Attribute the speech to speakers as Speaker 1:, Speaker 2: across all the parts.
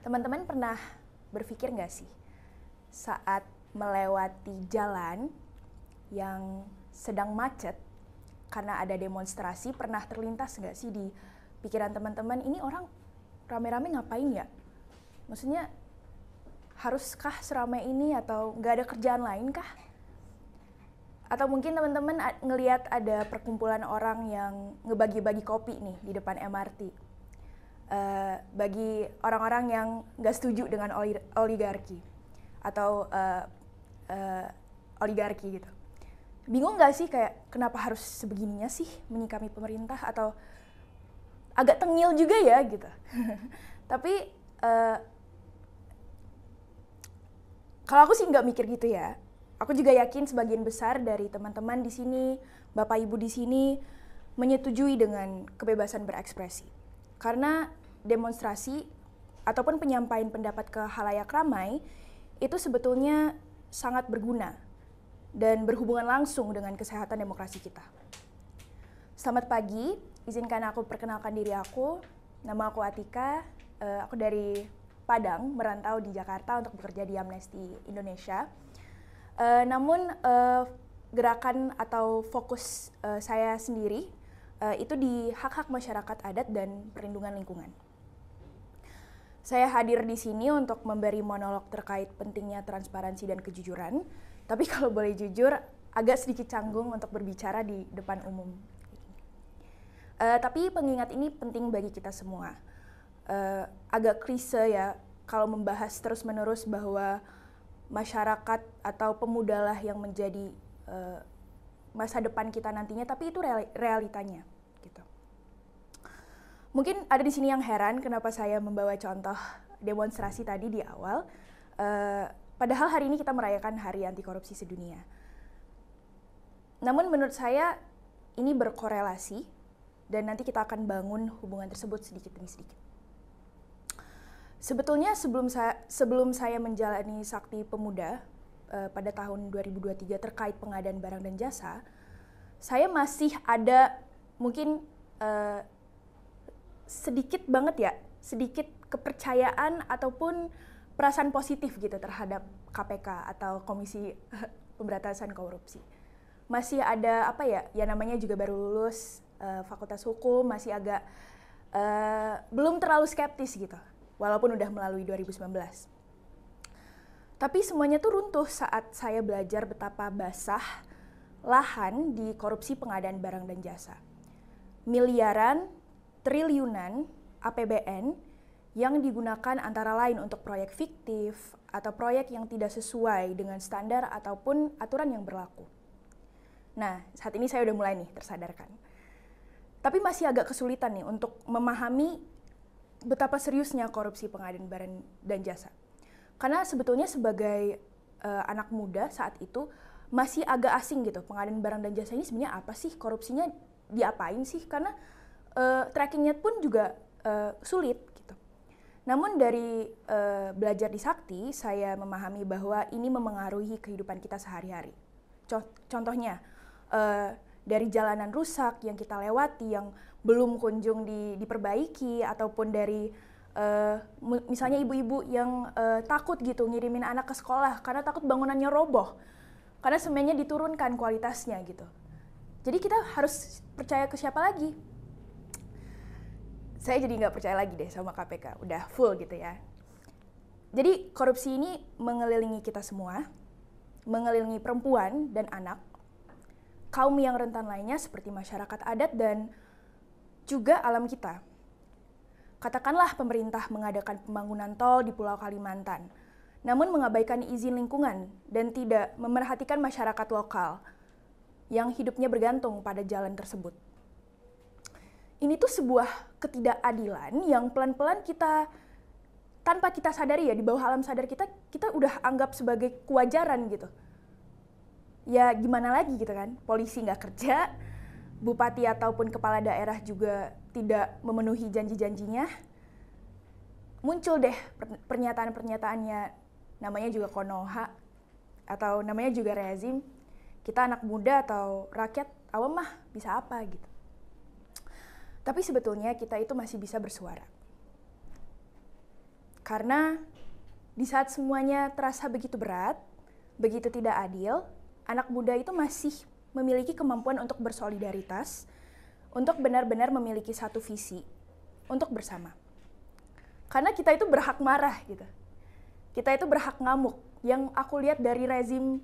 Speaker 1: Teman-teman pernah berpikir nggak sih saat melewati jalan yang sedang macet karena ada demonstrasi, pernah terlintas nggak sih di pikiran teman-teman, ini orang rame-rame ngapain ya? Maksudnya haruskah seramai ini atau nggak ada kerjaan lain kah? Atau mungkin teman-teman ngelihat ada perkumpulan orang yang ngebagi-bagi kopi nih di depan MRT. Bagi orang-orang yang nggak setuju dengan oligarki atau oligarki gitu. Bingung nggak sih kayak kenapa harus sebegininya sih menyikapi pemerintah, atau agak tengil juga ya gitu. Tapi kalau aku sih nggak mikir gitu ya. Aku juga yakin sebagian besar dari teman-teman di sini, Bapak Ibu di sini menyetujui dengan kebebasan berekspresi. Karena demonstrasi ataupun penyampaian pendapat ke khalayak ramai itu sebetulnya sangat berguna dan berhubungan langsung dengan kesehatan demokrasi kita. Selamat pagi, izinkan aku perkenalkan diri aku. Nama aku Atika, aku dari Padang, merantau di Jakarta untuk bekerja di Amnesty Indonesia. Namun gerakan atau fokus saya sendiri itu di hak-hak masyarakat adat dan perlindungan lingkungan. Saya hadir di sini untuk memberi monolog terkait pentingnya transparansi dan kejujuran. Tapi kalau boleh jujur, agak sedikit canggung untuk berbicara di depan umum. Tapi pengingat ini penting bagi kita semua. Agak klise ya kalau membahas terus-menerus bahwa masyarakat atau pemudalah yang menjadi masa depan kita nantinya, tapi itu realitanya. Mungkin ada di sini yang heran kenapa saya membawa contoh demonstrasi tadi di awal. Padahal hari ini kita merayakan Hari Anti Korupsi Sedunia. Namun menurut saya ini berkorelasi dan nanti kita akan bangun hubungan tersebut sedikit demi sedikit. Sebetulnya sebelum saya menjalani Sakti Pemuda pada tahun 2023 terkait pengadaan barang dan jasa, saya masih ada mungkin sedikit kepercayaan ataupun perasaan positif gitu terhadap KPK atau Komisi Pemberantasan Korupsi. Masih ada ya namanya juga baru lulus Fakultas Hukum, masih agak belum terlalu skeptis gitu, walaupun udah melalui 2019. Tapi semuanya tuh runtuh saat saya belajar betapa basah lahan di korupsi pengadaan barang dan jasa. Miliaran, triliunan APBN yang digunakan antara lain untuk proyek fiktif atau proyek yang tidak sesuai dengan standar ataupun aturan yang berlaku. Nah, saat ini saya udah mulai nih tersadarkan. Tapi masih agak kesulitan nih untuk memahami betapa seriusnya korupsi pengadaan barang dan jasa. Karena sebetulnya sebagai anak muda saat itu masih agak asing gitu, pengadaan barang dan jasa ini sebenarnya apa sih, korupsinya diapain sih, karena trackingnya pun juga sulit gitu. Namun dari belajar di Sakti, saya memahami bahwa ini memengaruhi kehidupan kita sehari-hari. Contohnya dari jalanan rusak yang kita lewati yang belum kunjung diperbaiki, ataupun dari misalnya ibu-ibu yang takut gitu ngirimin anak ke sekolah karena takut bangunannya roboh, karena semennya diturunkan kualitasnya gitu. Jadi kita harus percaya ke siapa lagi? Saya jadi nggak percaya lagi deh sama KPK, udah full gitu ya. Jadi korupsi ini mengelilingi kita semua, mengelilingi perempuan dan anak, kaum yang rentan lainnya seperti masyarakat adat dan juga alam kita. Katakanlah pemerintah mengadakan pembangunan tol di Pulau Kalimantan, namun mengabaikan izin lingkungan dan tidak memerhatikan masyarakat lokal yang hidupnya bergantung pada jalan tersebut. Ini tuh sebuah ketidakadilan yang pelan-pelan kita, tanpa kita sadari ya, di bawah alam sadar kita udah anggap sebagai kewajaran gitu. Ya gimana lagi gitu kan, polisi nggak kerja, bupati ataupun kepala daerah juga tidak memenuhi janji-janjinya. Muncul deh pernyataan-pernyataannya, namanya juga Konoha, atau namanya juga rezim. Kita anak muda atau rakyat awam mah bisa apa gitu. Tapi sebetulnya kita itu masih bisa bersuara. Karena di saat semuanya terasa begitu berat, begitu tidak adil, anak muda itu masih memiliki kemampuan untuk bersolidaritas, untuk benar-benar memiliki satu visi, untuk bersama. Karena kita itu berhak marah gitu. Kita itu berhak ngamuk. Yang aku lihat dari rezim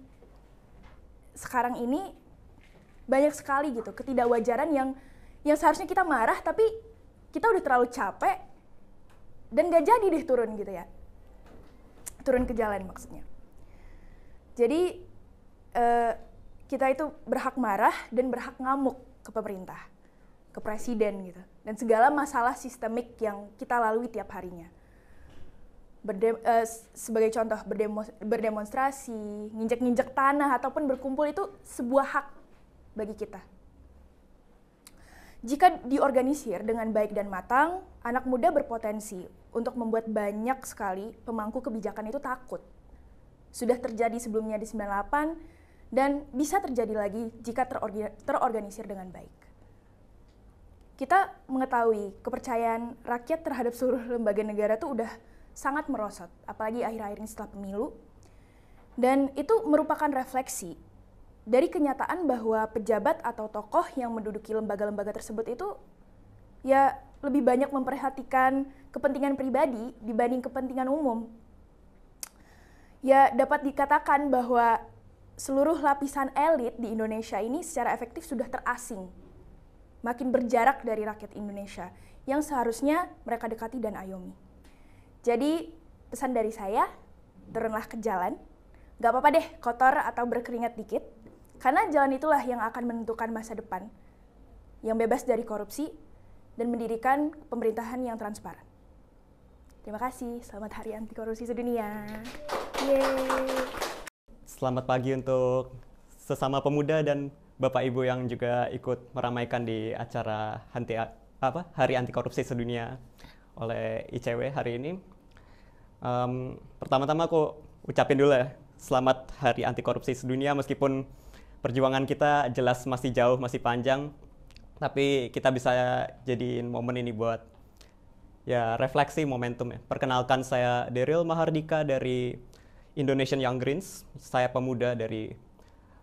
Speaker 1: sekarang ini banyak sekali gitu ketidakwajaran yang seharusnya kita marah tapi kita udah terlalu capek dan gak jadi deh turun gitu ya. Turun ke jalan maksudnya. Jadi kita itu berhak marah dan berhak ngamuk ke pemerintah, ke presiden gitu. Dan segala masalah sistemik yang kita lalui tiap harinya. Sebagai contoh, berdemonstrasi, nginjek-nginjek tanah, ataupun berkumpul itu sebuah hak bagi kita. Jika diorganisir dengan baik dan matang, anak muda berpotensi untuk membuat banyak sekali pemangku kebijakan itu takut. Sudah terjadi sebelumnya di 98 dan bisa terjadi lagi jika terorganisir dengan baik. Kita mengetahui kepercayaan rakyat terhadap seluruh lembaga negara itu udah sangat merosot, apalagi akhir-akhir ini setelah pemilu. Dan itu merupakan refleksi dari kenyataan bahwa pejabat atau tokoh yang menduduki lembaga-lembaga tersebut itu ya lebih banyak memperhatikan kepentingan pribadi dibanding kepentingan umum. Ya dapat dikatakan bahwa seluruh lapisan elit di Indonesia ini secara efektif sudah terasing, makin berjarak dari rakyat Indonesia yang seharusnya mereka dekati dan ayomi. Jadi pesan dari saya, turunlah ke jalan, gak apa-apa deh kotor atau berkeringat dikit, karena jalan itulah yang akan menentukan masa depan yang bebas dari korupsi dan mendirikan pemerintahan yang transparan. Terima kasih, selamat Hari Anti Korupsi Sedunia. Yeay.
Speaker 2: Selamat pagi untuk sesama pemuda dan Bapak Ibu yang juga ikut meramaikan di acara Hari Anti Korupsi Sedunia oleh ICW hari ini. Pertama-tama aku ucapin dulu ya, selamat Hari Anti Korupsi Sedunia, meskipun perjuangan kita jelas masih jauh, masih panjang, tapi kita bisa jadiin momen ini buat ya refleksi momentum ya. Perkenalkan, saya Daryl Mahardika dari Indonesian Young Greens, saya pemuda dari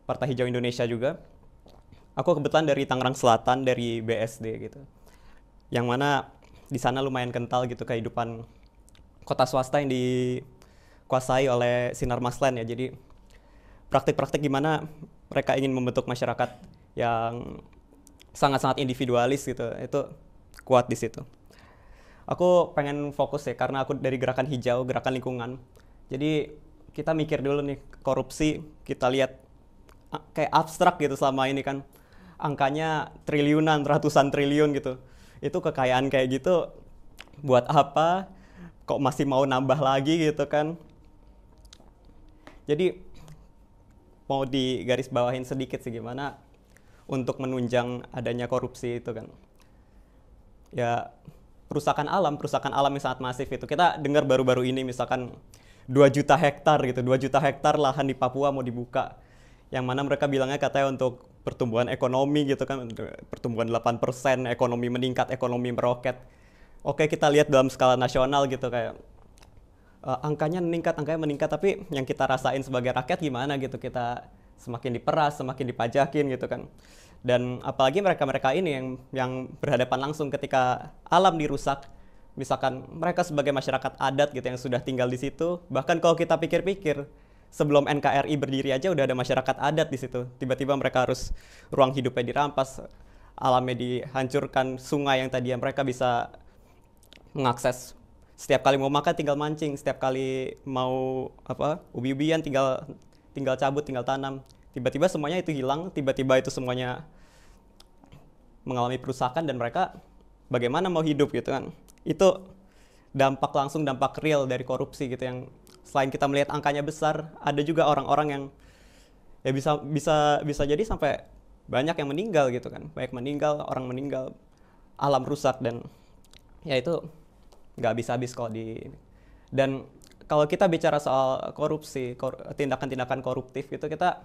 Speaker 2: Partai Hijau Indonesia juga. Aku kebetulan dari Tangerang Selatan, dari BSD gitu. Yang mana di sana lumayan kental gitu kehidupan kota swasta yang dikuasai oleh Sinar Maslen ya. Jadi praktik-praktik gimana mereka ingin membentuk masyarakat yang sangat-sangat individualis gitu, itu kuat di situ. Aku pengen fokus ya, karena aku dari gerakan hijau, gerakan lingkungan. Jadi kita mikir dulu nih, korupsi kita lihat kayak abstrak gitu selama ini kan. Angkanya triliunan, ratusan triliun gitu. Itu kekayaan kayak gitu buat apa? Kok masih mau nambah lagi gitu kan? Jadi mau digaris bawahin sedikit sih gimana untuk menunjang adanya korupsi itu kan. Ya perusahaan alam yang sangat masif itu. Kita dengar baru-baru ini misalkan 2 juta hektar gitu, 2 juta hektar lahan di Papua mau dibuka. Yang mana mereka bilangnya katanya untuk pertumbuhan ekonomi gitu kan, pertumbuhan 8%, ekonomi meningkat, ekonomi meroket. Oke, kita lihat dalam skala nasional gitu kayak angkanya meningkat, tapi yang kita rasain sebagai rakyat gimana gitu, kita semakin diperas, semakin dipajakin gitu kan. Dan apalagi mereka-mereka ini yang berhadapan langsung ketika alam dirusak, misalkan mereka sebagai masyarakat adat gitu yang sudah tinggal di situ, bahkan kalau kita pikir-pikir sebelum NKRI berdiri aja udah ada masyarakat adat di situ. Tiba-tiba mereka harus ruang hidupnya dirampas, alamnya dihancurkan, sungai yang tadi mereka bisa mengakses. Setiap kali mau makan tinggal mancing, setiap kali mau ubi-ubian tinggal cabut, tinggal tanam. Tiba-tiba semuanya itu hilang, tiba-tiba itu semuanya mengalami perusakan dan mereka bagaimana mau hidup gitu kan. Itu dampak langsung, dampak real dari korupsi gitu, yang selain kita melihat angkanya besar, ada juga orang-orang yang ya bisa jadi sampai banyak yang meninggal gitu kan. Banyak meninggal, orang meninggal, alam rusak, dan ya itu nggak habis-habis kok dan kalau kita bicara soal korupsi, tindakan-tindakan koruptif gitu, kita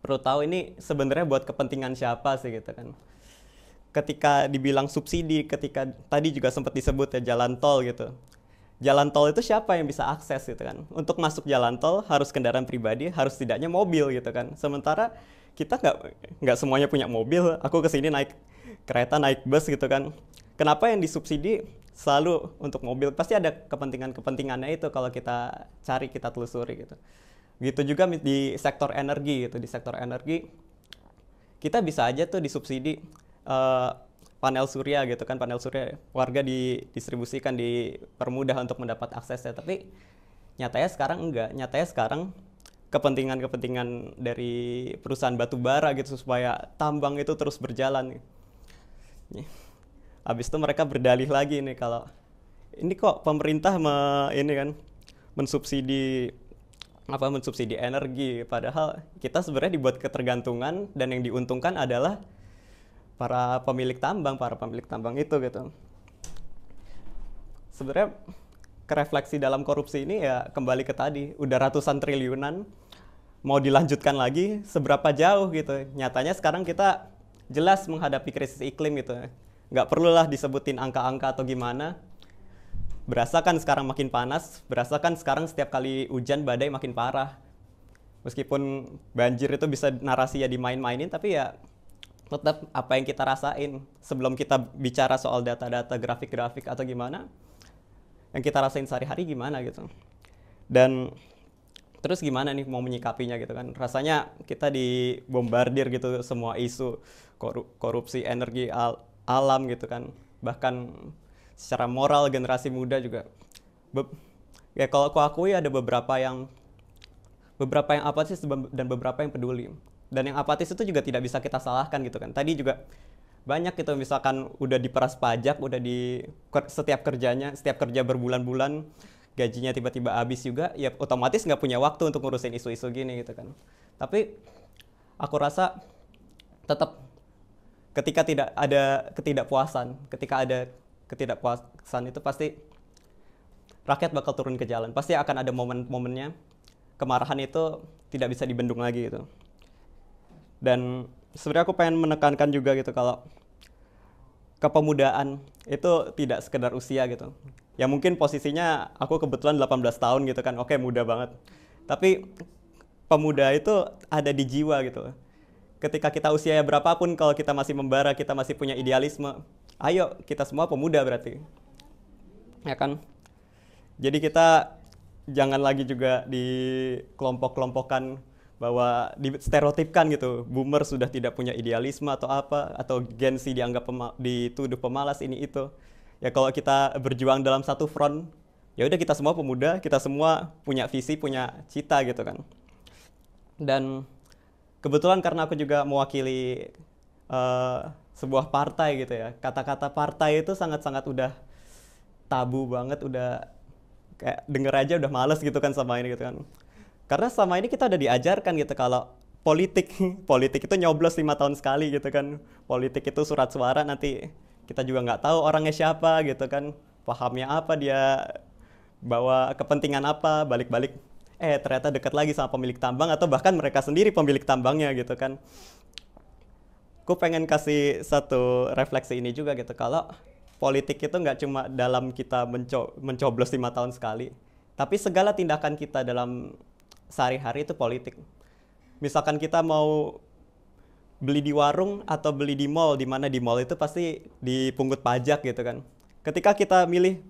Speaker 2: perlu tahu ini sebenarnya buat kepentingan siapa sih gitu kan. Ketika dibilang subsidi, ketika tadi juga sempat disebut ya jalan tol gitu. jalan tol itu siapa yang bisa akses gitu kan. Untuk masuk jalan tol harus kendaraan pribadi, harus tidaknya mobil gitu kan. Sementara kita nggak semuanya punya mobil. Aku kesini naik kereta, naik bus gitu kan. Kenapa yang disubsidi selalu untuk mobil? Pasti ada kepentingannya itu kalau kita cari, kita telusuri gitu. Gitu juga di sektor energi gitu. Di sektor energi kita bisa aja tuh disubsidi panel surya gitu kan, panel surya warga didistribusikan, dipermudah untuk mendapat aksesnya. Tapi nyatanya sekarang enggak. Nyatanya sekarang kepentingan dari perusahaan batu bara gitu supaya tambang itu terus berjalan. Habis itu mereka berdalih lagi nih kalau ini kok pemerintah ini kan mensubsidi energi, padahal kita sebenarnya dibuat ketergantungan dan yang diuntungkan adalah para pemilik tambang itu gitu. Sebenarnya kerefleksi dalam korupsi ini ya kembali ke tadi, udah ratusan triliunan, mau dilanjutkan lagi seberapa jauh gitu. Nyatanya sekarang kita jelas menghadapi krisis iklim gitu. Nggak perlulah disebutin angka-angka atau gimana. Berasa kan sekarang makin panas, berasa kan sekarang setiap kali hujan badai makin parah. Meskipun banjir itu bisa narasinya dimain-mainin, tapi ya tetap apa yang kita rasain sebelum kita bicara soal data-data, grafik-grafik atau gimana, yang kita rasain sehari-hari gimana gitu. Dan terus gimana nih mau menyikapinya gitu kan. Rasanya kita dibombardir gitu semua isu korupsi energi alam gitu kan. Bahkan secara moral generasi muda juga ya kalau aku akui ada beberapa yang apatis dan beberapa yang peduli. Dan yang apatis itu juga tidak bisa kita salahkan gitu kan. Tadi juga banyak gitu misalkan udah diperas pajak, udah setiap kerja berbulan-bulan, gajinya tiba-tiba habis juga, ya otomatis nggak punya waktu untuk ngurusin isu-isu gini gitu kan. Tapi aku rasa tetap ketika ada ketidakpuasan itu pasti rakyat bakal turun ke jalan. Pasti akan ada momen-momennya kemarahan itu tidak bisa dibendung lagi gitu. Dan sebenarnya aku pengen menekankan juga gitu kalau kepemudaan itu tidak sekedar usia gitu. Ya mungkin posisinya aku kebetulan 18 tahun gitu kan, oke muda banget. Tapi pemuda itu ada di jiwa gitu. Ketika kita usianya berapapun, kalau kita masih membara, kita masih punya idealisme, ayo kita semua pemuda berarti. Ya kan? Jadi kita jangan lagi juga dikelompok-kelompokkan bahwa distereotipkan gitu, boomer sudah tidak punya idealisme atau apa, atau Gen Z dianggap dituduh pemalas ini itu. Ya kalau kita berjuang dalam satu front, ya udah kita semua pemuda, kita semua punya visi, punya cita gitu kan. Dan kebetulan karena aku juga mewakili sebuah partai gitu ya, kata-kata partai itu sangat-sangat udah tabu banget, udah kayak denger aja udah males gitu kan sama ini gitu kan. Karena selama ini kita udah diajarkan gitu kalau politik itu nyoblos 5 tahun sekali gitu kan. Politik itu surat suara, nanti kita juga nggak tahu orangnya siapa gitu kan. Pahamnya apa, dia bawa kepentingan apa, balik-balik ternyata dekat lagi sama pemilik tambang atau bahkan mereka sendiri pemilik tambangnya gitu kan. Aku pengen kasih satu refleksi ini juga gitu, kalau politik itu nggak cuma dalam kita mencoblos 5 tahun sekali, tapi segala tindakan kita dalam sehari-hari itu politik. Misalkan kita mau beli di warung atau beli di mall, di mana di mall itu pasti dipungut pajak gitu kan. Ketika kita milih,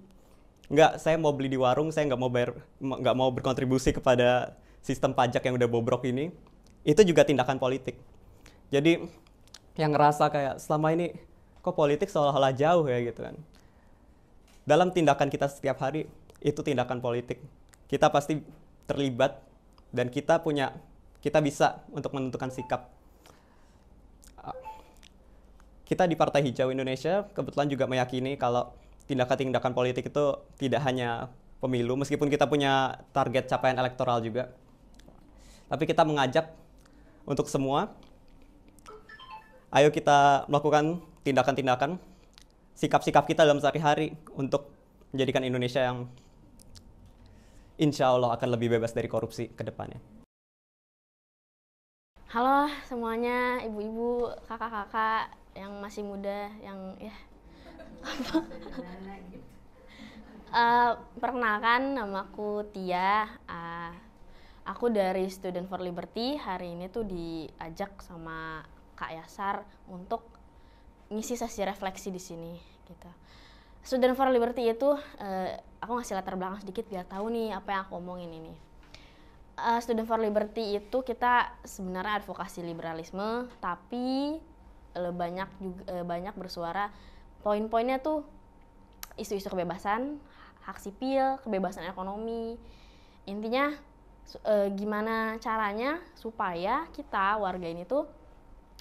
Speaker 2: nggak, saya mau beli di warung, saya nggak mau berkontribusi kepada sistem pajak yang udah bobrok ini, itu juga tindakan politik. Jadi yang ngerasa kayak selama ini kok politik seolah-olah jauh ya gitu kan. Dalam tindakan kita setiap hari itu tindakan politik. Kita pasti terlibat dan kita bisa untuk menentukan sikap. Kita di Partai Hijau Indonesia kebetulan juga meyakini kalau tindakan-tindakan politik itu tidak hanya pemilu, meskipun kita punya target capaian elektoral juga. Tapi kita mengajak untuk semua, ayo kita melakukan tindakan-tindakan, sikap-sikap kita dalam sehari-hari untuk menjadikan Indonesia yang insya Allah akan lebih bebas dari korupsi ke depannya.
Speaker 3: Halo semuanya, ibu-ibu, kakak-kakak yang masih muda, yang ya Perkenalkan, namaku Tia. Aku dari Student for Liberty. Hari ini tuh diajak sama Kak Yasar untuk ngisi sesi refleksi di sini. Gitu. Student for Liberty itu, aku ngasih latar belakang sedikit biar tahu nih apa yang aku omongin ini. Student for Liberty itu kita sebenarnya advokasi liberalisme, tapi banyak bersuara poin-poinnya tuh isu-isu kebebasan, hak sipil, kebebasan ekonomi. Intinya gimana caranya supaya kita warga ini tuh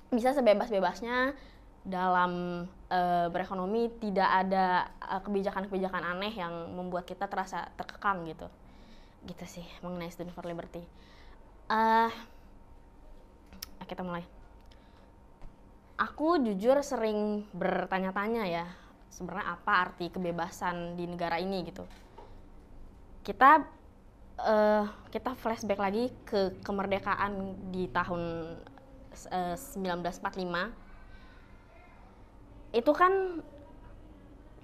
Speaker 3: bisa sebebas-bebasnya dalam berekonomi, tidak ada kebijakan-kebijakan aneh yang membuat kita terasa terkekang gitu. Gitu sih mengenai Student for Liberty. Kita mulai. Aku jujur sering bertanya-tanya ya, sebenarnya apa arti kebebasan di negara ini gitu. Kita flashback lagi ke kemerdekaan di tahun 1945. Itu kan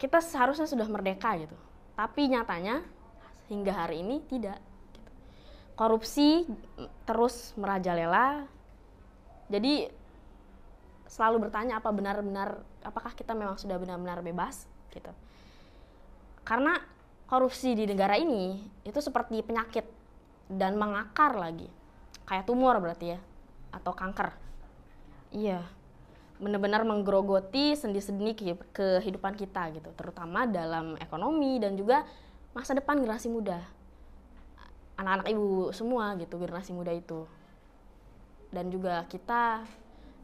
Speaker 3: kita seharusnya sudah merdeka gitu, tapi nyatanya hingga hari ini tidak gitu. Korupsi terus merajalela. Jadi selalu bertanya apakah kita memang sudah benar-benar bebas gitu. Karena korupsi di negara ini itu seperti penyakit dan mengakar lagi. Kayak tumor berarti ya, atau kanker. Iya. Benar-benar menggerogoti sendi-sendi kehidupan kita gitu, terutama dalam ekonomi dan juga masa depan generasi muda. Anak-anak ibu semua gitu, generasi muda itu. Dan juga kita,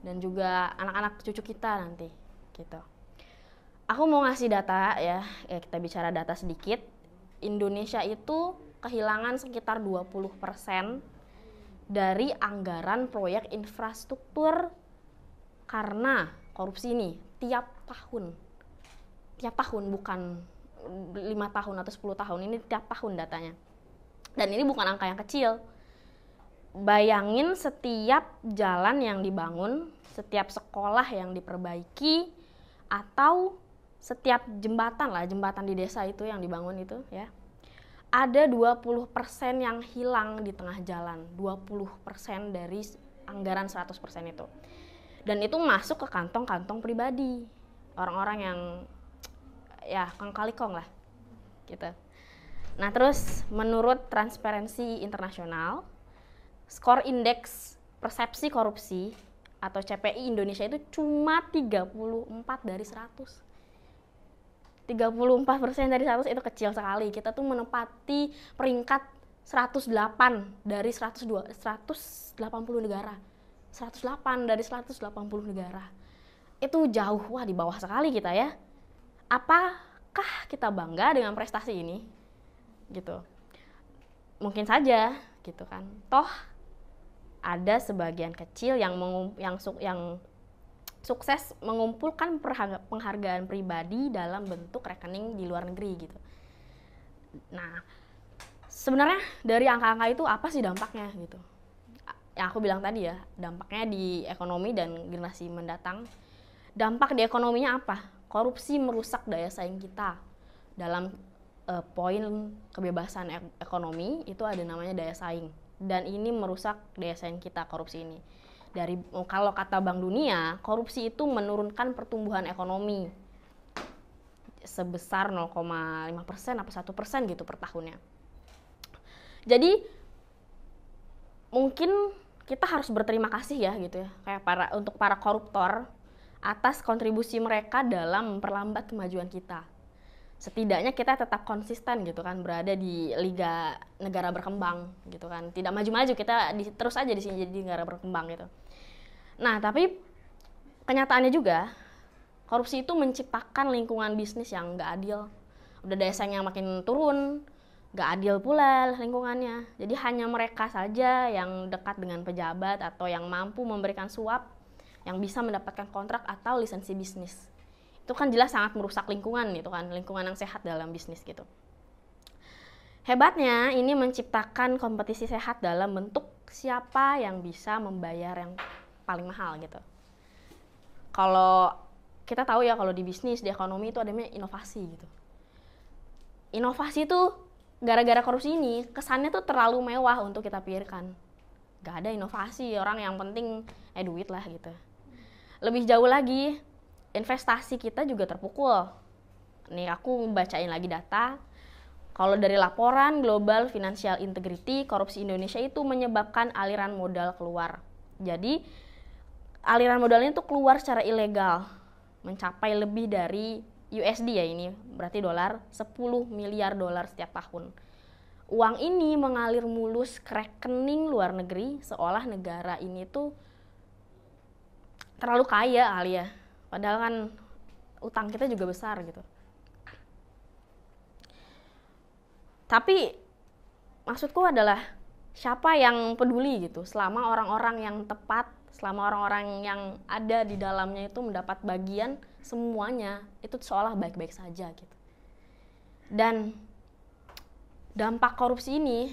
Speaker 3: dan juga anak-anak cucu kita nanti gitu. Aku mau ngasih data ya, kita bicara data sedikit. Indonesia itu kehilangan sekitar 20% dari anggaran proyek infrastruktur karena korupsi ini tiap tahun. Tiap tahun, bukan 5 tahun atau 10 tahun, ini tiap tahun datanya. Dan ini bukan angka yang kecil. Bayangin setiap jalan yang dibangun, setiap sekolah yang diperbaiki, atau setiap jembatan di desa itu yang dibangun itu ya. Ada 20% yang hilang di tengah jalan, 20% dari anggaran 100% itu. Dan itu masuk ke kantong-kantong pribadi, orang-orang yang ya kong kali kong lah gitu. Nah terus menurut Transparency International, skor indeks persepsi korupsi atau CPI Indonesia itu cuma 34 dari 100. 34% dari 100 itu kecil sekali. Kita tuh menempati peringkat 108 dari 180 negara. 108 dari 180 negara. Itu jauh, wah di bawah sekali kita ya. Apakah kita bangga dengan prestasi ini? Gitu. Mungkin saja gitu kan. Toh ada sebagian kecil yang sukses mengumpulkan penghargaan pribadi dalam bentuk rekening di luar negeri gitu. Nah, sebenarnya dari angka-angka itu apa sih dampaknya gitu? Yang aku bilang tadi ya, dampaknya di ekonomi dan generasi mendatang. Dampak di ekonominya apa? Korupsi merusak daya saing kita. Dalam poin kebebasan ekonomi itu ada namanya daya saing. Dan ini merusak daya saing kita, korupsi ini. Kalau kata Bank Dunia, korupsi itu menurunkan pertumbuhan ekonomi sebesar 0,5% atau 1% gitu per tahunnya. Jadi mungkin kita harus berterima kasih ya gitu ya, kayak untuk para koruptor atas kontribusi mereka dalam memperlambat kemajuan kita. Setidaknya kita tetap konsisten gitu kan, berada di liga negara berkembang gitu kan. Tidak maju-maju, kita terus aja di sini jadi negara berkembang gitu. Nah, tapi kenyataannya juga korupsi itu menciptakan lingkungan bisnis yang nggak adil. Udah daya saing yang makin turun, nggak adil pula lingkungannya. Jadi hanya mereka saja yang dekat dengan pejabat atau yang mampu memberikan suap yang bisa mendapatkan kontrak atau lisensi bisnis. Itu kan jelas sangat merusak lingkungan gitu kan, lingkungan yang sehat dalam bisnis gitu. Hebatnya ini menciptakan kompetisi sehat dalam bentuk siapa yang bisa membayar yang paling mahal gitu. Kalau kita tahu ya, kalau di bisnis, di ekonomi itu adanya inovasi gitu. inovasi tuh gara-gara korupsi ini kesannya tuh terlalu mewah untuk kita pikirkan. Gak ada inovasi, orang yang penting duit lah gitu. Lebih jauh lagi, investasi kita juga terpukul. Nih aku bacain lagi data. Kalau dari laporan Global Financial Integrity, korupsi Indonesia itu menyebabkan aliran modal keluar. Jadi aliran modalnya itu keluar secara ilegal, mencapai lebih dari USD ya, ini berarti dolar, 10 miliar dolar setiap tahun. Uang ini mengalir mulus ke rekening luar negeri seolah negara ini tuh terlalu kaya kali ya. Padahal kan utang kita juga besar gitu. Tapi maksudku adalah siapa yang peduli gitu selama orang-orang yang tepat, selama orang-orang yang ada di dalamnya itu mendapat bagian semuanya itu seolah baik-baik saja gitu. Dan dampak korupsi ini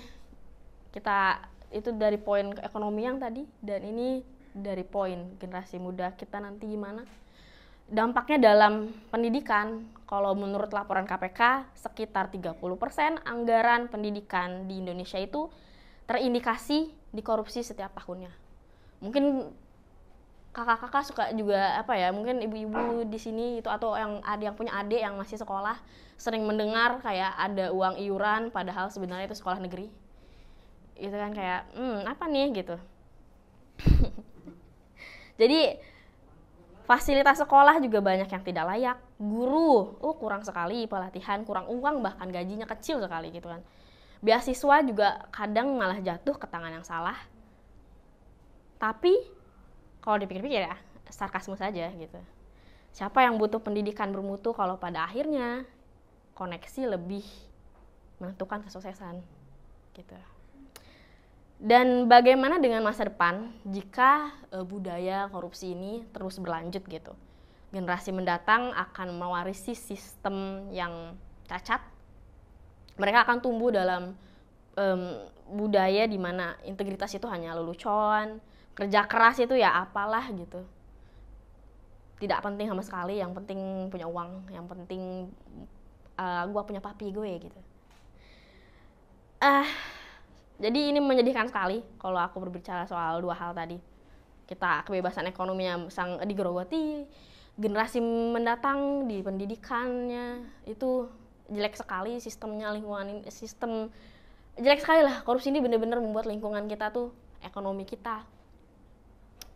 Speaker 3: kita itu dari poin ekonomi yang tadi, dan ini dari poin generasi muda kita nanti gimana. Dampaknya dalam pendidikan, kalau menurut laporan KPK sekitar 30% anggaran pendidikan di Indonesia itu terindikasi dikorupsi setiap tahunnya. Mungkin kakak-kakak suka juga mungkin ibu-ibu di sini itu atau yang ada yang punya adik yang masih sekolah sering mendengar kayak ada uang iuran padahal sebenarnya itu sekolah negeri. Itu kan kayak apa nih gitu. Jadi fasilitas sekolah juga banyak yang tidak layak. Guru, kurang sekali pelatihan, kurang uang, bahkan gajinya kecil sekali gitu kan. Beasiswa juga kadang malah jatuh ke tangan yang salah. Tapi kalau dipikir-pikir ya, sarkasme saja gitu. Siapa yang butuh pendidikan bermutu kalau pada akhirnya koneksi lebih menentukan kesuksesan gitu. Dan bagaimana dengan masa depan jika budaya korupsi ini terus berlanjut gitu. Generasi mendatang akan mewarisi sistem yang cacat. Mereka akan tumbuh dalam budaya di mana integritas itu hanya lelucon, kerja keras itu ya apalah gitu. Tidak penting sama sekali, yang penting punya uang, yang penting gue punya papi gue gitu. Jadi ini menyedihkan sekali kalau aku berbicara soal dua hal tadi. Kita kebebasan ekonominya sang digerogoti, generasi mendatang di pendidikannya itu jelek sekali, sistemnya, lingkungan sistem jelek sekali lah. Korupsi ini benar-benar membuat lingkungan kita tuh, ekonomi kita,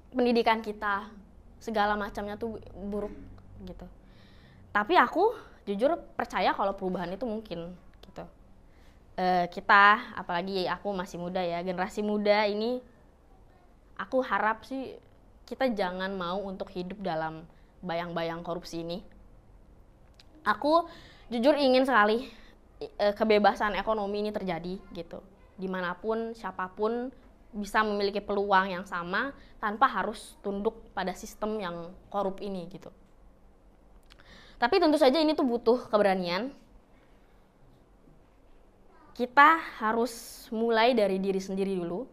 Speaker 3: pendidikan kita, segala macamnya tuh buruk gitu. Tapi aku jujur percaya kalau perubahan itu mungkin gitu. Kita, apalagi aku masih muda ya, generasi muda ini, aku harap sih kita jangan mau untuk hidup dalam bayang-bayang korupsi ini. Aku jujur ingin sekali kebebasan ekonomi ini terjadi gitu. Dimanapun, siapapun bisa memiliki peluang yang sama tanpa harus tunduk pada sistem yang korup ini gitu. Tapi tentu saja ini tuh butuh keberanian. Kita harus mulai dari diri sendiri dulu.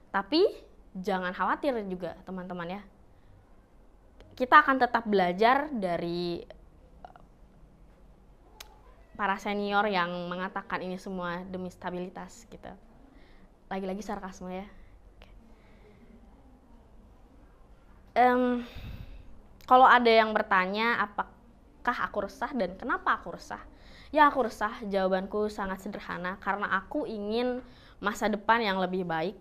Speaker 3: Tapi jangan khawatir juga teman-teman ya. Kita akan tetap belajar dari para senior yang mengatakan ini semua demi stabilitas gitu. Lagi-lagi sarkasme ya. Kalau ada yang bertanya apakah aku resah dan kenapa aku resah? Ya aku resah, jawabanku sangat sederhana karena aku ingin masa depan yang lebih baik.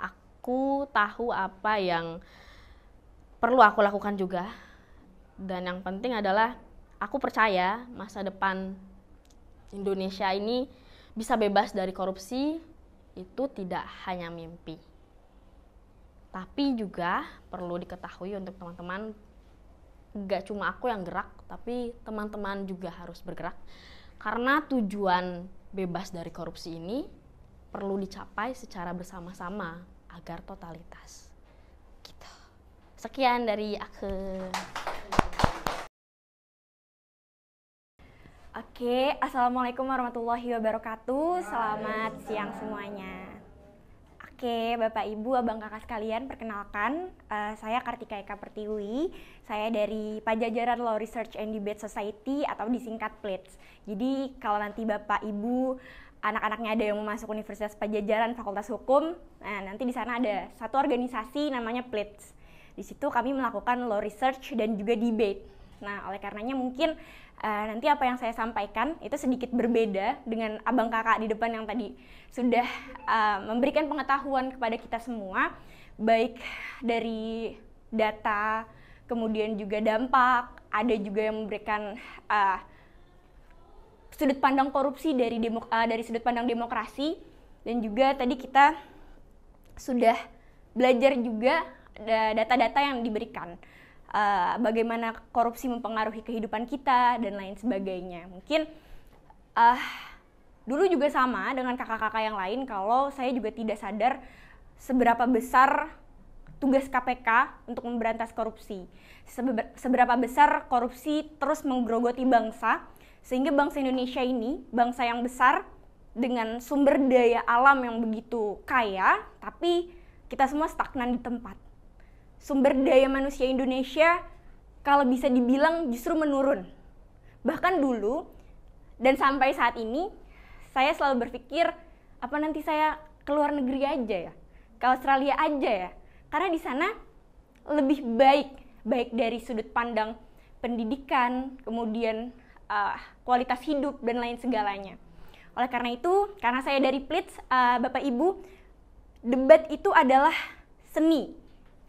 Speaker 3: Aku tahu apa yang perlu aku lakukan juga. Dan yang penting adalah aku percaya masa depan Indonesia ini bisa bebas dari korupsi itu tidak hanya mimpi. Tapi juga perlu diketahui untuk teman-teman, gak cuma aku yang gerak, tapi teman-teman juga harus bergerak. Karena tujuan bebas dari korupsi ini perlu dicapai secara bersama-sama agar totalitas. Gitu. Sekian dari aku.
Speaker 4: Oke, assalamualaikum warahmatullahi wabarakatuh. Selamat siang semuanya. Oke, Bapak Ibu, Abang Kakak sekalian, perkenalkan, saya Kartika Eka Pertiwi, saya dari Pajajaran Law Research and Debate Society atau disingkat PLIDS. Jadi kalau nanti Bapak Ibu, anak-anaknya ada yang mau masuk Universitas Pajajaran Fakultas Hukum, nah nanti di sana ada satu organisasi namanya PLIDS. Di situ kami melakukan law research dan juga debate. Nah, oleh karenanya mungkin nanti apa yang saya sampaikan itu sedikit berbeda dengan abang kakak di depan yang tadi sudah memberikan pengetahuan kepada kita semua, baik dari data, kemudian juga dampak, ada juga yang memberikan sudut pandang korupsi dari sudut pandang demokrasi, dan juga tadi kita sudah belajar juga data-data yang diberikan. Bagaimana korupsi mempengaruhi kehidupan kita dan lain sebagainya. Mungkin dulu juga sama dengan kakak-kakak yang lain, kalau saya juga tidak sadar seberapa besar tugas KPK untuk memberantas korupsi. Seberapa besar korupsi terus menggerogoti bangsa, sehingga bangsa Indonesia ini bangsa yang besar dengan sumber daya alam yang begitu kaya, tapi kita semua stagnan di tempat. Sumber daya manusia Indonesia kalau bisa dibilang justru menurun. Bahkan dulu dan sampai saat ini saya selalu berpikir, apa nanti saya ke luar negeri aja ya, ke Australia aja ya, karena di sana lebih baik dari sudut pandang pendidikan, kemudian kualitas hidup dan lain segalanya. Oleh karena itu, karena saya dari PLIDS, Bapak Ibu, debat itu adalah seni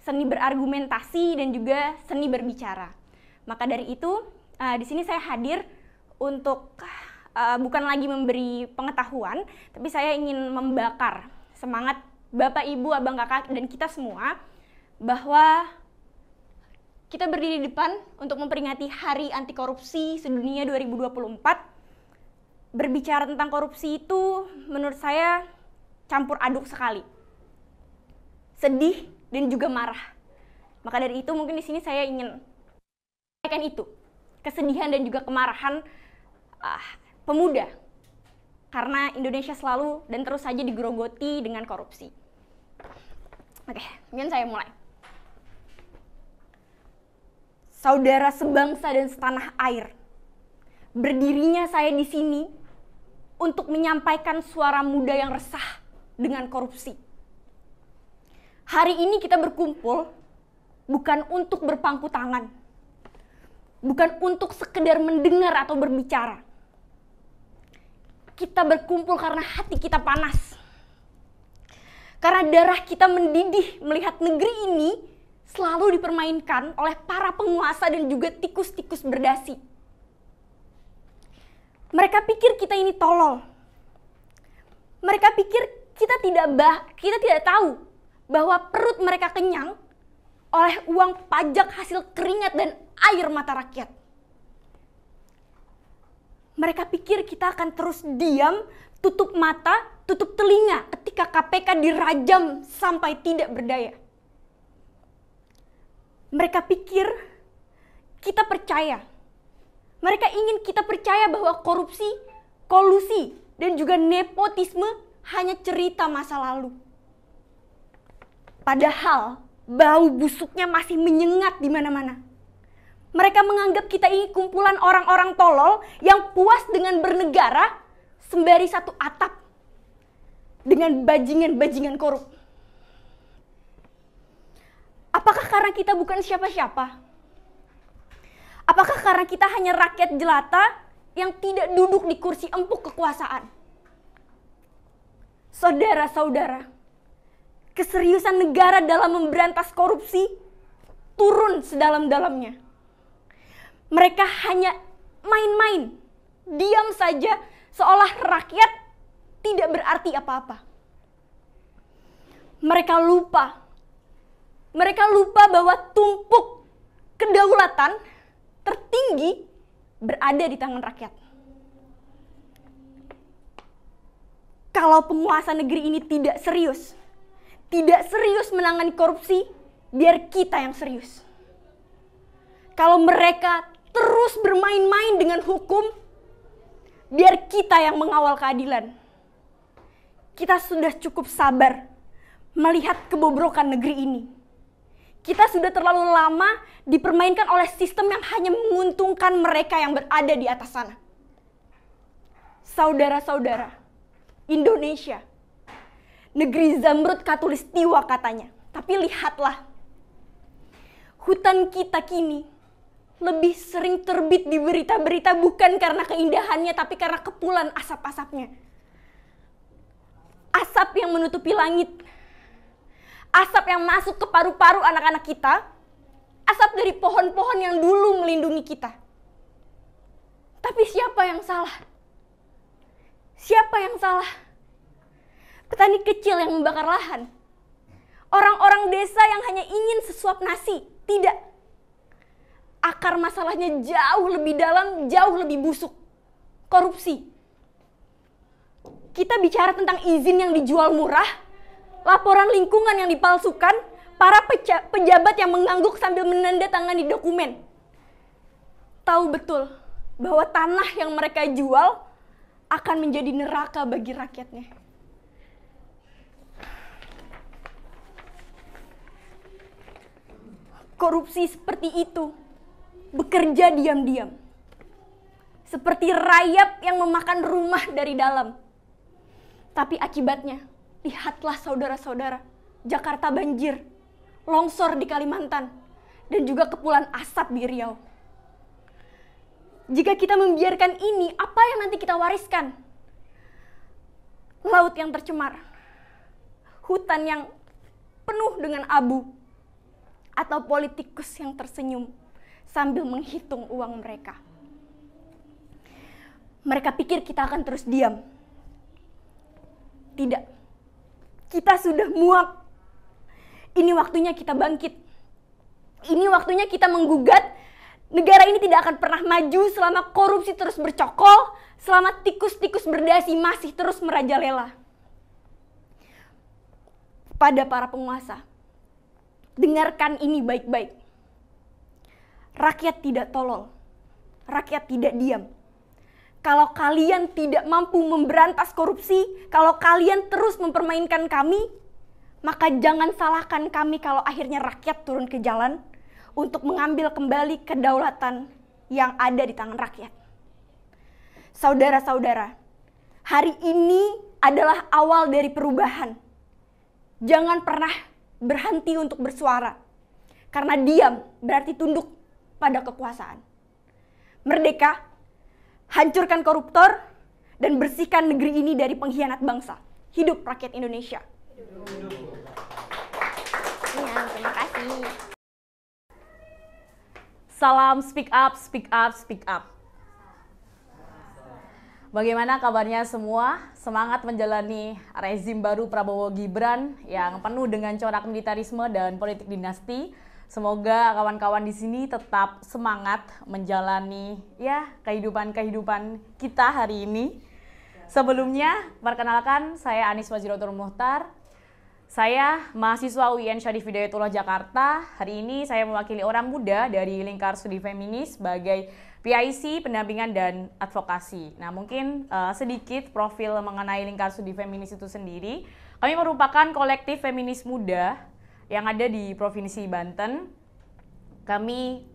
Speaker 4: berargumentasi dan juga seni berbicara. Maka dari itu, di sini saya hadir untuk bukan lagi memberi pengetahuan, tapi saya ingin membakar semangat Bapak, Ibu, Abang, Kakak, dan kita semua, bahwa kita berdiri di depan untuk memperingati Hari Anti Korupsi Sedunia 2024. Berbicara tentang korupsi itu menurut saya campur aduk sekali. Sedih dan juga marah. Maka dari itu mungkin di sini saya ingin sampaikan itu, kesedihan dan juga kemarahan pemuda, karena Indonesia selalu dan terus saja digerogoti dengan korupsi. Oke, kemudian saya mulai. Saudara sebangsa dan setanah air, berdirinya saya di sini untuk menyampaikan suara muda yang resah dengan korupsi. Hari ini kita berkumpul bukan untuk berpangku tangan, bukan untuk sekedar mendengar atau berbicara. Kita berkumpul karena hati kita panas, karena darah kita mendidih melihat negeri ini selalu dipermainkan oleh para penguasa dan juga tikus-tikus berdasi. Mereka pikir kita ini tolol. Mereka pikir kita tidak tahu bahwa perut mereka kenyang oleh uang pajak hasil keringat dan air mata rakyat. Mereka pikir kita akan terus diam, tutup mata, tutup telinga ketika KPK dirajam sampai tidak berdaya. Mereka pikir kita percaya. Mereka ingin kita percaya bahwa korupsi, kolusi, dan juga nepotisme hanya cerita masa lalu. Padahal bau busuknya masih menyengat di mana-mana. Mereka menganggap kita ini kumpulan orang-orang tolol yang puas dengan bernegara sembari satu atap dengan bajingan-bajingan korup. Apakah karena kita bukan siapa-siapa? Apakah karena kita hanya rakyat jelata yang tidak duduk di kursi empuk kekuasaan? Saudara-saudara, keseriusan negara dalam memberantas korupsi turun sedalam-dalamnya. Mereka hanya main-main, diam saja seolah rakyat tidak berarti apa-apa. Mereka lupa bahwa tumpuk kedaulatan tertinggi berada di tangan rakyat. Kalau penguasa negeri ini tidak serius menangani korupsi, biar kita yang serius. Kalau mereka terus bermain-main dengan hukum, biar kita yang mengawal keadilan. Kita sudah cukup sabar melihat kebobrokan negeri ini. Kita sudah terlalu lama dipermainkan oleh sistem yang hanya menguntungkan mereka yang berada di atas sana. Saudara-saudara, Indonesia, negeri zamrud khatulistiwa katanya. Tapi lihatlah, hutan kita kini lebih sering terbit di berita-berita bukan karena keindahannya, tapi karena kepulan asap-asapnya. Asap yang menutupi langit, asap yang masuk ke paru-paru anak-anak kita, asap dari pohon-pohon yang dulu melindungi kita. Tapi siapa yang salah? Siapa yang salah? Petani kecil yang membakar lahan. Orang-orang desa yang hanya ingin sesuap nasi. Tidak. Akar masalahnya jauh lebih dalam, jauh lebih busuk. Korupsi. Kita bicara tentang izin yang dijual murah, laporan lingkungan yang dipalsukan, para pejabat yang mengangguk sambil menandatangani dokumen. Tahu betul bahwa tanah yang mereka jual akan menjadi neraka bagi rakyatnya. Korupsi seperti itu bekerja diam-diam. Seperti rayap yang memakan rumah dari dalam. Tapi akibatnya, lihatlah saudara-saudara, Jakarta banjir, longsor di Kalimantan, dan juga kepulan asap di Riau. Jika kita membiarkan ini, apa yang nanti kita wariskan? Laut yang tercemar, hutan yang penuh dengan abu, atau politikus yang tersenyum sambil menghitung uang mereka. Mereka pikir kita akan terus diam. Tidak. Kita sudah muak. Ini waktunya kita bangkit. Ini waktunya kita menggugat. Negara ini tidak akan pernah maju selama korupsi terus bercokol, selama tikus-tikus berdasi masih terus merajalela. Pada para penguasa, dengarkan ini baik-baik. Rakyat tidak tolol. Rakyat tidak diam. Kalau kalian tidak mampu memberantas korupsi, kalau kalian terus mempermainkan kami, maka jangan salahkan kami kalau akhirnya rakyat turun ke jalan untuk mengambil kembali kedaulatan yang ada di tangan rakyat. Saudara-saudara, hari ini adalah awal dari perubahan. Jangan pernah berhenti untuk bersuara, karena diam berarti tunduk pada kekuasaan. Merdeka, hancurkan koruptor, dan bersihkan negeri ini dari pengkhianat bangsa. Hidup rakyat Indonesia.
Speaker 3: Ya, terima kasih.
Speaker 5: Salam speak up, speak up, speak up. Bagaimana kabarnya semua? Semangat menjalani rezim baru Prabowo Gibran yang penuh dengan corak militerisme dan politik dinasti. Semoga kawan-kawan di sini tetap semangat menjalani kehidupan kita hari ini. Sebelumnya, perkenalkan saya Anis Wazirotul Muhtar. Saya mahasiswa UIN Syarif Hidayatullah Jakarta. Hari ini saya mewakili orang muda dari Lingkar Studi Feminis sebagai PIC, pendampingan dan advokasi. Nah, mungkin sedikit profil mengenai Lingkar Studi Feminis itu sendiri. Kami merupakan kolektif feminis muda yang ada di Provinsi Banten. Kami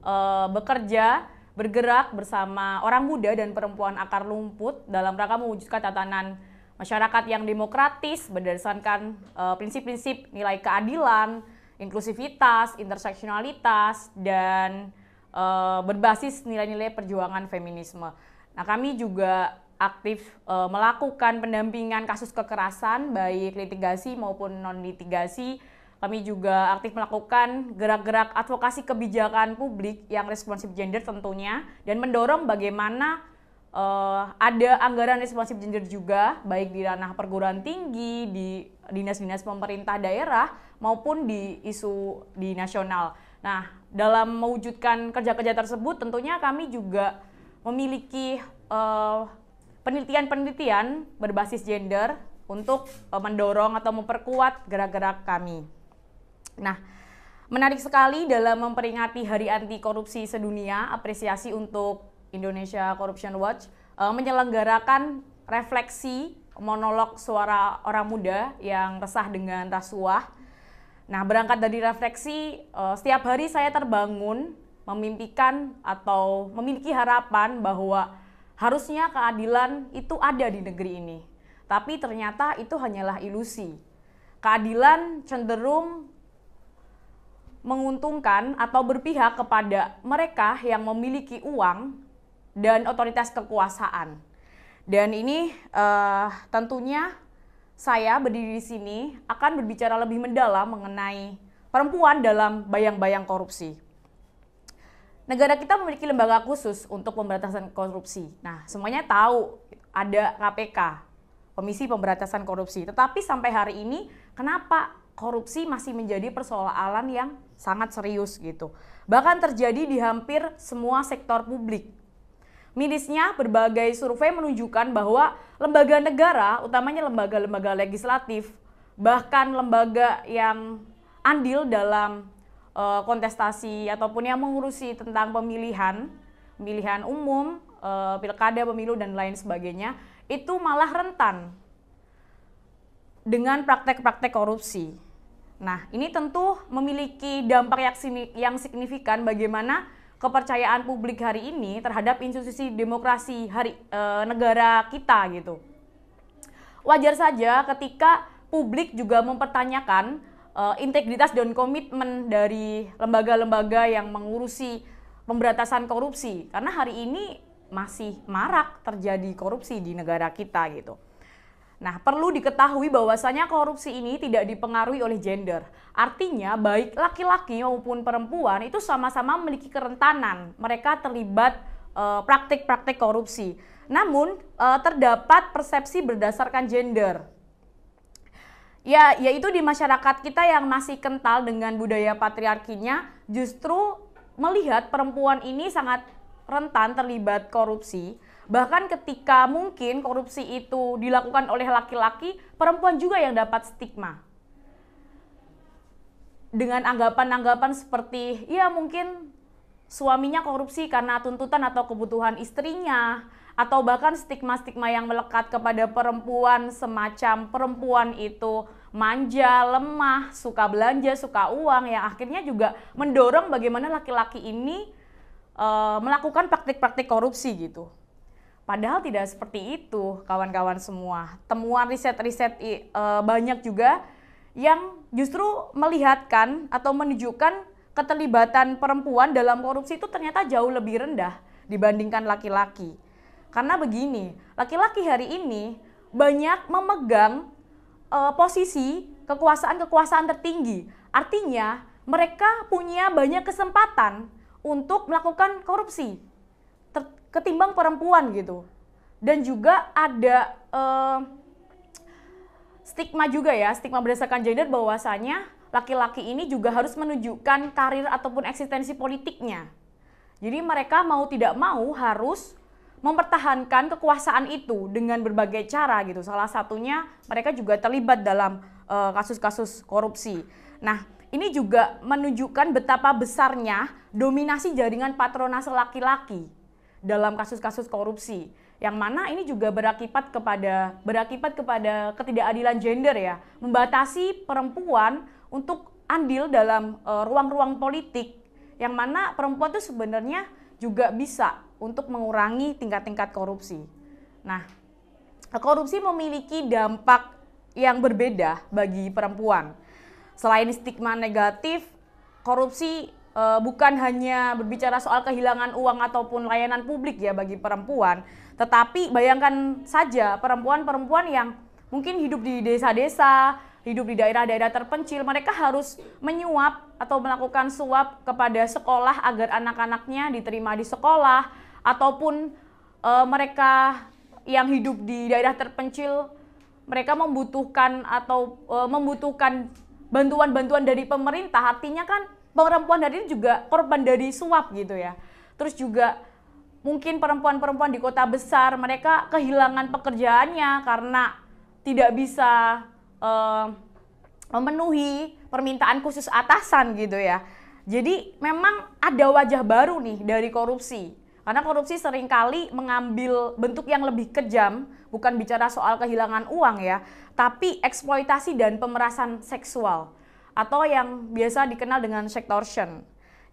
Speaker 5: bergerak bersama orang muda dan perempuan akar rumput dalam rangka mewujudkan tatanan masyarakat yang demokratis berdasarkan prinsip-prinsip nilai keadilan, inklusivitas, interseksionalitas, dan berbasis nilai-nilai perjuangan feminisme. Nah, kami juga aktif melakukan pendampingan kasus kekerasan, baik litigasi maupun non-litigasi. Kami juga aktif melakukan gerak-gerak advokasi kebijakan publik yang responsif gender tentunya, dan mendorong bagaimana ada anggaran responsif gender juga, baik di ranah perguruan tinggi, di dinas-dinas pemerintah daerah, maupun di isu di nasional. Nah, dalam mewujudkan kerja-kerja tersebut, tentunya kami juga memiliki penelitian-penelitian berbasis gender untuk mendorong atau memperkuat gerak-gerak kami. Nah, menarik sekali dalam memperingati Hari Anti Korupsi Sedunia, apresiasi untuk Indonesia Corruption Watch menyelenggarakan refleksi monolog suara orang muda yang resah dengan rasuah. Nah, berangkat dari refleksi, setiap hari saya terbangun memimpikan atau memiliki harapan bahwa harusnya keadilan itu ada di negeri ini. Tapi ternyata itu hanyalah ilusi. Keadilan cenderung menguntungkan atau berpihak kepada mereka yang memiliki uang dan otoritas kekuasaan. Dan ini tentunya saya berdiri di sini akan berbicara lebih mendalam mengenai perempuan dalam bayang-bayang korupsi. Negara kita memiliki lembaga khusus untuk pemberantasan korupsi. Nah, semuanya tahu ada KPK, Komisi Pemberantasan Korupsi. Tetapi sampai hari ini, kenapa korupsi masih menjadi persoalan yang sangat serius gitu. Bahkan terjadi di hampir semua sektor publik. Mirisnya, berbagai survei menunjukkan bahwa lembaga negara, utamanya lembaga-lembaga legislatif, bahkan lembaga yang andil dalam kontestasi ataupun yang mengurusi tentang pemilihan umum, pilkada, pemilu, dan lain sebagainya, itu malah rentan dengan praktek-praktek korupsi. Nah, ini tentu memiliki dampak yang signifikan bagaimana kepercayaan publik hari ini terhadap institusi demokrasi negara kita gitu. Wajar saja ketika publik juga mempertanyakan integritas dan komitmen dari lembaga-lembaga yang mengurusi pemberantasan korupsi, karena hari ini masih marak terjadi korupsi di negara kita gitu. Nah, perlu diketahui bahwasanya korupsi ini tidak dipengaruhi oleh gender. Artinya, baik laki-laki maupun perempuan itu sama-sama memiliki kerentanan. Mereka terlibat praktik-praktik korupsi. Namun, terdapat persepsi berdasarkan gender. Ya, yaitu di masyarakat kita yang masih kental dengan budaya patriarkinya, justru melihat perempuan ini sangat rentan terlibat korupsi. Bahkan ketika mungkin korupsi itu dilakukan oleh laki-laki, perempuan juga yang dapat stigma. Dengan anggapan-anggapan seperti, ya mungkin suaminya korupsi karena tuntutan atau kebutuhan istrinya, atau bahkan stigma-stigma yang melekat kepada perempuan semacam perempuan itu manja, lemah, suka belanja, suka uang, yang akhirnya juga mendorong bagaimana laki-laki ini melakukan praktik-praktik korupsi gitu. Padahal tidak seperti itu, kawan-kawan semua. Temuan riset-riset banyak juga yang justru melihatkan atau menunjukkan keterlibatan perempuan dalam korupsi itu ternyata jauh lebih rendah dibandingkan laki-laki. Karena begini, laki-laki hari ini banyak memegang posisi kekuasaan tertinggi. Artinya mereka punya banyak kesempatan untuk melakukan korupsi ketimbang perempuan gitu. Dan juga ada stigma juga ya, stigma berdasarkan gender bahwasanya laki-laki ini juga harus menunjukkan karir ataupun eksistensi politiknya. Jadi mereka mau tidak mau harus mempertahankan kekuasaan itu dengan berbagai cara gitu. Salah satunya mereka juga terlibat dalam kasus-kasus korupsi. Nah, ini juga menunjukkan betapa besarnya dominasi jaringan patronase laki-laki dalam kasus-kasus korupsi, yang mana ini juga berakibat kepada ketidakadilan gender ya, membatasi perempuan untuk andil dalam ruang-ruang politik, yang mana perempuan itu sebenarnya juga bisa untuk mengurangi tingkat-tingkat korupsi. Nah, korupsi memiliki dampak yang berbeda bagi perempuan. Selain stigma negatif, korupsi bukan hanya berbicara soal kehilangan uang ataupun layanan publik ya bagi perempuan, tetapi bayangkan saja perempuan-perempuan yang mungkin hidup di desa-desa, hidup di daerah-daerah terpencil, mereka harus menyuap atau melakukan suap kepada sekolah agar anak-anaknya diterima di sekolah, ataupun mereka yang hidup di daerah terpencil, mereka membutuhkan bantuan-bantuan dari pemerintah, artinya kan perempuan hari ini juga korban dari suap gitu ya. Terus juga mungkin perempuan-perempuan di kota besar, mereka kehilangan pekerjaannya karena tidak bisa memenuhi permintaan khusus atasan gitu ya. Jadi memang ada wajah baru nih dari korupsi. Karena korupsi seringkali mengambil bentuk yang lebih kejam, bukan bicara soal kehilangan uang ya, tapi eksploitasi dan pemerasan seksual atau yang biasa dikenal dengan sextortion.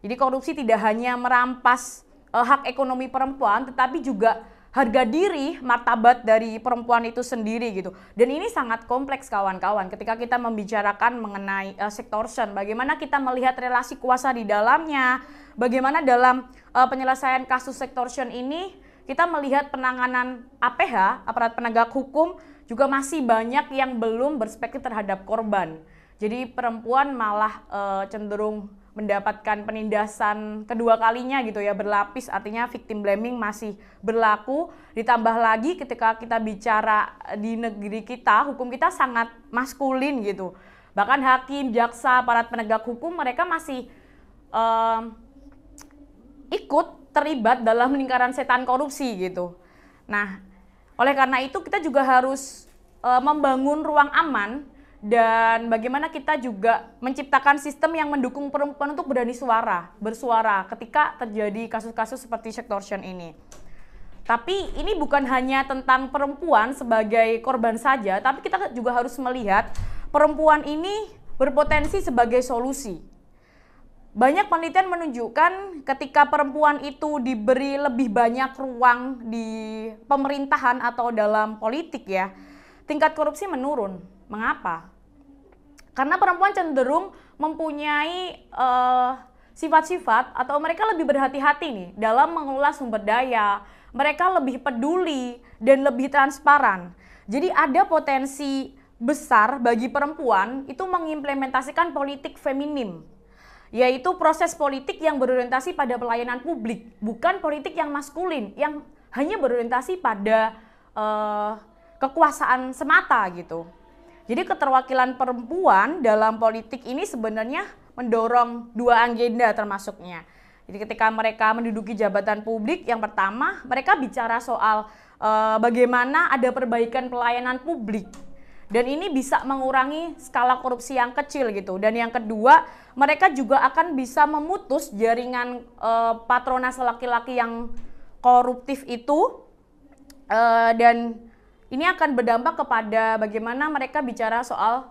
Speaker 5: Jadi korupsi tidak hanya merampas hak ekonomi perempuan, tetapi juga harga diri, martabat dari perempuan itu sendiri gitu. Dan ini sangat kompleks kawan-kawan ketika kita membicarakan mengenai sextortion, bagaimana kita melihat relasi kuasa di dalamnya, bagaimana dalam penyelesaian kasus sextortion ini kita melihat penanganan APH, aparat penegak hukum, juga masih banyak yang belum berspektif terhadap korban. Jadi perempuan malah cenderung mendapatkan penindasan kedua kalinya gitu ya, berlapis, artinya victim blaming masih berlaku. Ditambah lagi ketika kita bicara di negeri kita, hukum kita sangat maskulin gitu. Bahkan hakim, jaksa, aparat penegak hukum mereka masih ikut terlibat dalam lingkaran setan korupsi gitu. Nah, oleh karena itu kita juga harus membangun ruang aman dan bagaimana kita juga menciptakan sistem yang mendukung perempuan untuk bersuara ketika terjadi kasus-kasus seperti sextortion ini. Tapi ini bukan hanya tentang perempuan sebagai korban saja, tapi kita juga harus melihat perempuan ini berpotensi sebagai solusi. Banyak penelitian menunjukkan ketika perempuan itu diberi lebih banyak ruang di pemerintahan atau dalam politik ya, tingkat korupsi menurun. Mengapa? Karena perempuan cenderung mempunyai sifat-sifat atau mereka lebih berhati-hati nih dalam mengelola sumber daya, mereka lebih peduli dan lebih transparan. Jadi ada potensi besar bagi perempuan itu mengimplementasikan politik feminim, yaitu proses politik yang berorientasi pada pelayanan publik, bukan politik yang maskulin, yang hanya berorientasi pada kekuasaan semata gitu. Jadi keterwakilan perempuan dalam politik ini sebenarnya mendorong dua agenda termasuknya. Jadi ketika mereka menduduki jabatan publik, yang pertama mereka bicara soal bagaimana ada perbaikan pelayanan publik. Dan ini bisa mengurangi skala korupsi yang kecil gitu. Dan yang kedua, mereka juga akan bisa memutus jaringan patronas laki-laki yang koruptif itu. Dan ini akan berdampak kepada bagaimana mereka bicara soal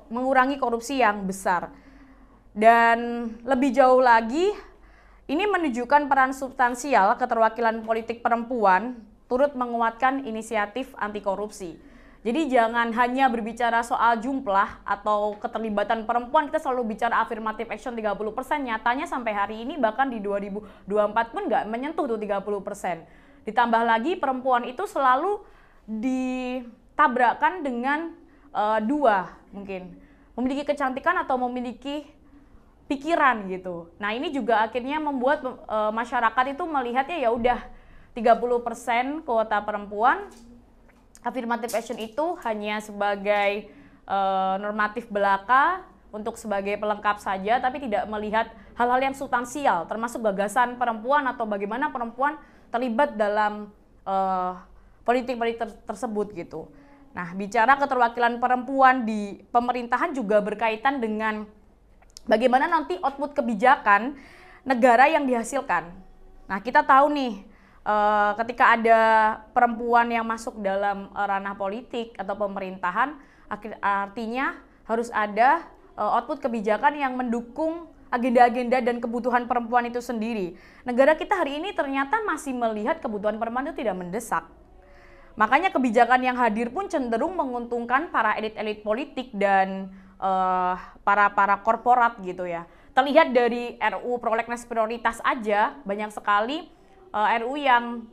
Speaker 5: mengurangi korupsi yang besar. Dan lebih jauh lagi, ini menunjukkan peran substansial keterwakilan politik perempuan turut menguatkan inisiatif anti korupsi. Jadi jangan hanya berbicara soal jumlah atau keterlibatan perempuan, kita selalu bicara affirmative action 30%, nyatanya sampai hari ini bahkan di 2024 pun nggak menyentuh tuh 30%. Ditambah lagi perempuan itu selalu ditabrakkan dengan dua mungkin, memiliki kecantikan atau memiliki pikiran gitu. Nah ini juga akhirnya membuat masyarakat itu melihatnya ya udah 30% kuota perempuan, affirmative action itu hanya sebagai normatif belaka untuk sebagai pelengkap saja, tapi tidak melihat hal-hal yang substansial termasuk gagasan perempuan atau bagaimana perempuan terlibat dalam politik-politik tersebut gitu. Nah, bicara keterwakilan perempuan di pemerintahan juga berkaitan dengan bagaimana nanti output kebijakan negara yang dihasilkan. Nah, kita tahu nih, ketika ada perempuan yang masuk dalam ranah politik atau pemerintahan, artinya harus ada output kebijakan yang mendukung agenda-agenda dan kebutuhan perempuan itu sendiri. Negara kita hari ini ternyata masih melihat kebutuhan perempuan itu tidak mendesak. Makanya kebijakan yang hadir pun cenderung menguntungkan para elit-elit politik dan para korporat gitu ya. Terlihat dari RUU Prolegnas Prioritas aja, banyak sekali RUU yang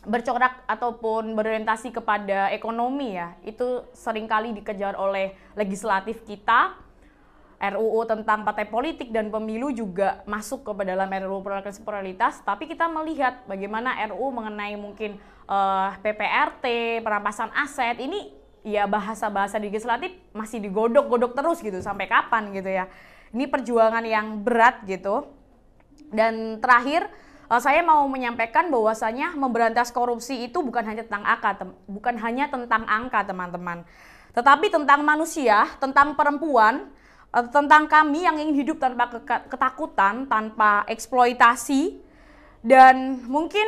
Speaker 5: bercorak ataupun berorientasi kepada ekonomi ya. Itu seringkali dikejar oleh legislatif kita. RUU tentang partai politik dan pemilu juga masuk ke dalam RUU Prolegnas Prioritas, tapi kita melihat bagaimana RUU mengenai mungkin PPRT, perampasan aset, ini ya bahasa-bahasa legislatif masih digodok-godok terus gitu, sampai kapan gitu ya. Ini perjuangan yang berat gitu. Dan terakhir, saya mau menyampaikan bahwasanya memberantas korupsi itu bukan hanya tentang angka teman-teman, tetapi tentang manusia, tentang perempuan, tentang kami yang ingin hidup tanpa ketakutan, tanpa eksploitasi, Dan mungkin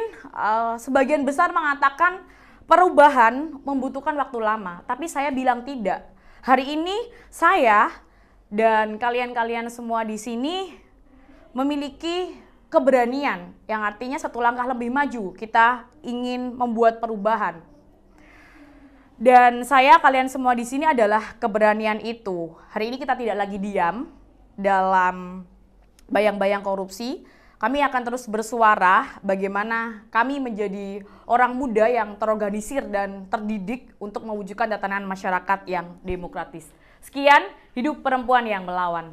Speaker 5: sebagian besar mengatakan perubahan membutuhkan waktu lama, tapi saya bilang tidak. Hari ini saya dan kalian-kalian semua di sini memiliki keberanian, yang artinya satu langkah lebih maju, kita ingin membuat perubahan. Dan saya, kalian semua di sini adalah keberanian itu. Hari ini kita tidak lagi diam dalam bayang-bayang korupsi. Kami akan terus bersuara bagaimana kami menjadi orang muda yang terorganisir dan terdidik untuk mewujudkan tatanan masyarakat yang demokratis. Sekian, hidup perempuan yang melawan.